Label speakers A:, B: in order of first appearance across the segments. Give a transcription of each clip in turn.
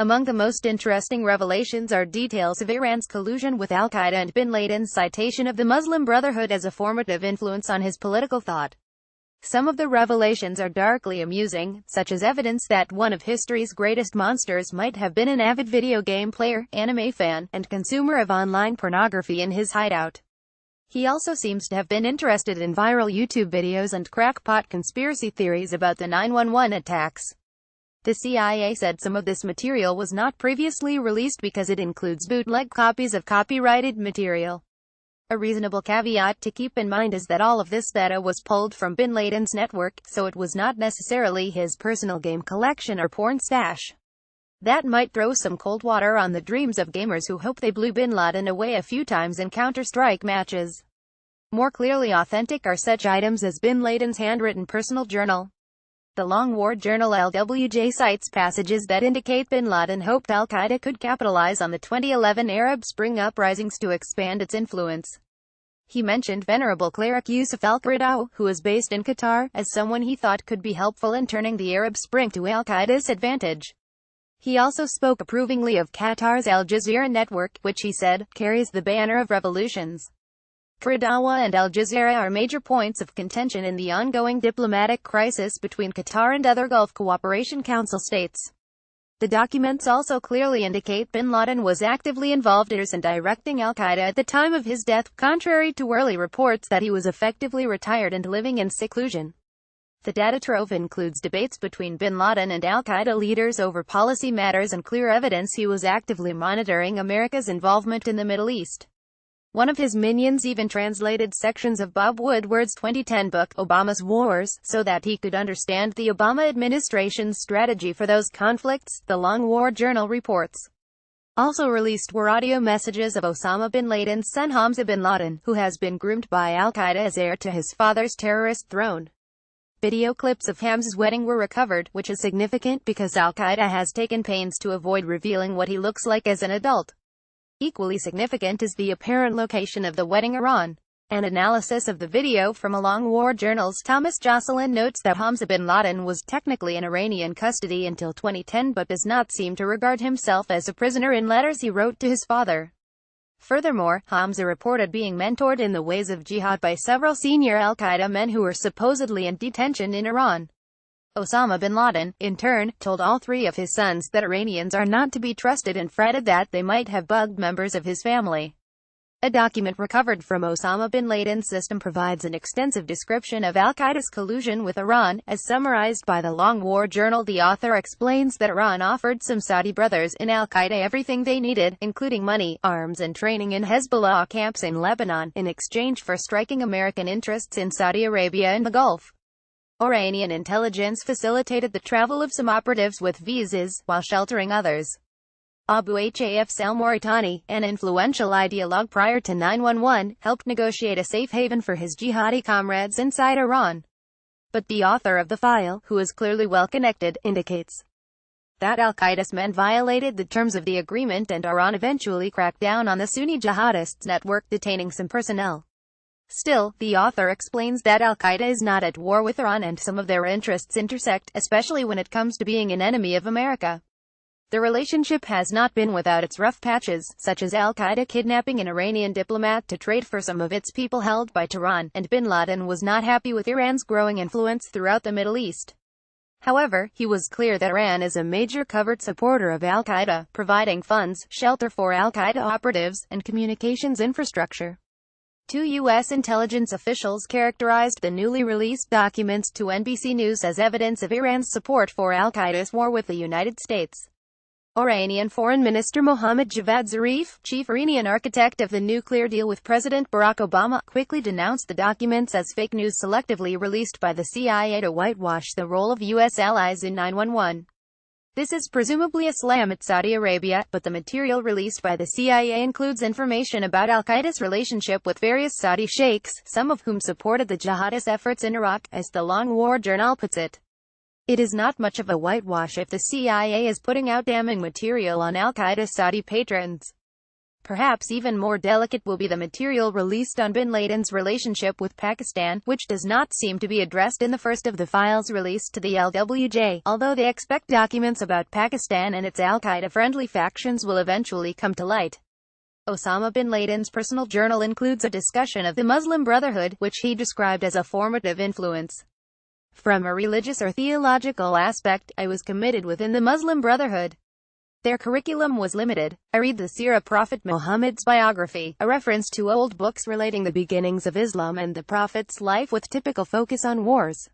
A: Among the most interesting revelations are details of Iran's collusion with al-Qaeda and bin Laden's citation of the Muslim Brotherhood as a formative influence on his political thought. Some of the revelations are darkly amusing, such as evidence that one of history's greatest monsters might have been an avid video game player, anime fan, and consumer of online pornography in his hideout. He also seems to have been interested in viral YouTube videos and crackpot conspiracy theories about the 9/11 attacks. The CIA said some of this material was not previously released because it includes bootleg copies of copyrighted material. A reasonable caveat to keep in mind is that all of this data was pulled from bin Laden's network, so it was not necessarily his personal game collection or porn stash. That might throw some cold water on the dreams of gamers who hope they blew bin Laden away a few times in Counter-Strike matches. More clearly authentic are such items as bin Laden's handwritten personal journal. The Long War Journal (LWJ) cites passages that indicate bin Laden hoped al-Qaeda could capitalize on the 2011 Arab Spring uprisings to expand its influence. He mentioned venerable cleric Yusuf al-Qaradawi, who is based in Qatar, as someone he thought could be helpful in turning the Arab Spring to al-Qaeda's advantage. He also spoke approvingly of Qatar's Al Jazeera network, which he said carries the banner of revolutions. Qaradawi and Al Jazeera are major points of contention in the ongoing diplomatic crisis between Qatar and other Gulf Cooperation Council states. The documents also clearly indicate bin Laden was actively involved in directing al-Qaeda at the time of his death, contrary to early reports that he was effectively retired and living in seclusion. The data trove includes debates between bin Laden and al-Qaeda leaders over policy matters and clear evidence he was actively monitoring America's involvement in the Middle East. One of his minions even translated sections of Bob Woodward's 2010 book, Obama's Wars, so that he could understand the Obama administration's strategy for those conflicts, the Long War Journal reports. Also released were audio messages of Osama bin Laden's son Hamza bin Laden, who has been groomed by al-Qaeda as heir to his father's terrorist throne. Video clips of Hamza's wedding were recovered, which is significant because al-Qaeda has taken pains to avoid revealing what he looks like as an adult. Equally significant is the apparent location of the wedding Iran. An analysis of the video from a Long War Journal's Thomas Jocelyn notes that Hamza bin Laden was technically in Iranian custody until 2010 but does not seem to regard himself as a prisoner in letters he wrote to his father. Furthermore, Hamza reported being mentored in the ways of jihad by several senior al-Qaeda men who were supposedly in detention in Iran. Osama bin Laden, in turn, told all three of his sons that Iranians are not to be trusted and fretted that they might have bugged members of his family. A document recovered from Osama bin Laden's system provides an extensive description of al-Qaeda's collusion with Iran, as summarized by the Long War Journal. The author explains that Iran offered some Saudi brothers in al-Qaeda everything they needed, including money, arms and training in Hezbollah camps in Lebanon, in exchange for striking American interests in Saudi Arabia and the Gulf. Iranian intelligence facilitated the travel of some operatives with visas, while sheltering others. Abu Hafs al-Mauritani, an influential ideologue prior to 9/11, helped negotiate a safe haven for his jihadi comrades inside Iran. But the author of the file, who is clearly well connected, indicates that al-Qaeda's men violated the terms of the agreement and Iran eventually cracked down on the Sunni jihadists' network, detaining some personnel. Still, the author explains that al-Qaeda is not at war with Iran and some of their interests intersect, especially when it comes to being an enemy of America. The relationship has not been without its rough patches, such as al-Qaeda kidnapping an Iranian diplomat to trade for some of its people held by Tehran, and bin Laden was not happy with Iran's growing influence throughout the Middle East. However, he was clear that Iran is a major covert supporter of al-Qaeda, providing funds, shelter for al-Qaeda operatives, and communications infrastructure. Two U.S. intelligence officials characterized the newly released documents to NBC News as evidence of Iran's support for al-Qaeda's war with the United States. Iranian Foreign Minister Mohammad Javad Zarif, chief Iranian architect of the nuclear deal with President Barack Obama, quickly denounced the documents as fake news selectively released by the CIA to whitewash the role of U.S. allies in 9/11. This is presumably a slam at Saudi Arabia, but the material released by the CIA includes information about al-Qaeda's relationship with various Saudi sheikhs, some of whom supported the jihadist efforts in Iraq, as the Long War Journal puts it. It is not much of a whitewash if the CIA is putting out damning material on al-Qaeda's Saudi patrons. Perhaps even more delicate will be the material released on bin Laden's relationship with Pakistan, which does not seem to be addressed in the first of the files released to the LWJ, although they expect documents about Pakistan and its al-Qaeda-friendly factions will eventually come to light. Osama bin Laden's personal journal includes a discussion of the Muslim Brotherhood, which he described as a formative influence. From a religious or theological aspect, I was committed within the Muslim Brotherhood. Their curriculum was limited. I read the Sirah Prophet Muhammad's biography, a reference to old books relating the beginnings of Islam and the Prophet's life with typical focus on wars.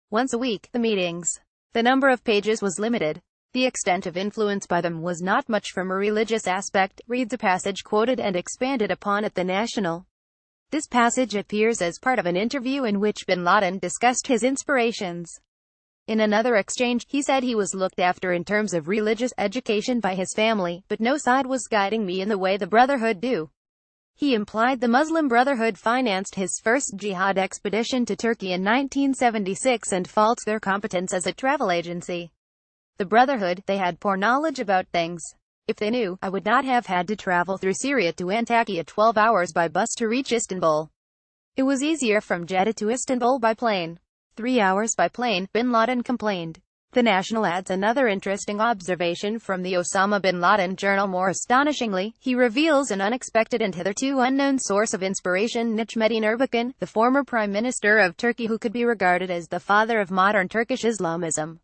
A: Once a week, the meetings. The number of pages was limited. The extent of influence by them was not much from a religious aspect, reads a passage quoted and expanded upon at the National. This passage appears as part of an interview in which bin Laden discussed his inspirations. In another exchange, he said he was looked after in terms of religious education by his family, but no side was guiding me in the way the Brotherhood do. He implied the Muslim Brotherhood financed his first jihad expedition to Turkey in 1976 and faults their competence as a travel agency. The Brotherhood, they had poor knowledge about things. If they knew, I would not have had to travel through Syria to Antakya 12 hours by bus to reach Istanbul. It was easier from Jeddah to Istanbul by plane. 3 hours by plane, bin Laden complained. The National adds another interesting observation from the Osama bin Laden journal. More astonishingly, he reveals an unexpected and hitherto unknown source of inspiration: Necmettin Erbakan, the former Prime Minister of Turkey, who could be regarded as the father of modern Turkish Islamism.